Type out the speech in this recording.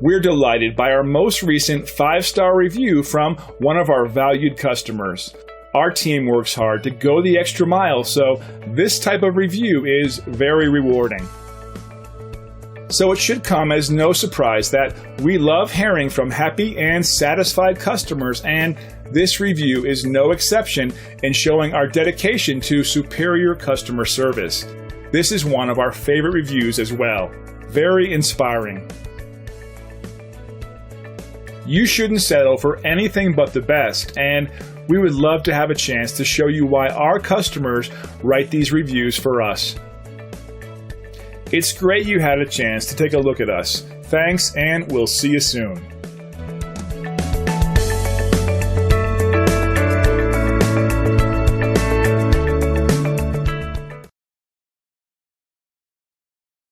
We're delighted by our most recent 5-star review from one of our valued customers. Our team works hard to go the extra mile, so this type of review is very rewarding. So it should come as no surprise that we love hearing from happy and satisfied customers, and this review is no exception in showing our dedication to superior customer service. This is one of our favorite reviews as well. Very inspiring. You shouldn't settle for anything but the best, and we would love to have a chance to show you why our customers write these reviews for us. It's great you had a chance to take a look at us. Thanks, and we'll see you soon.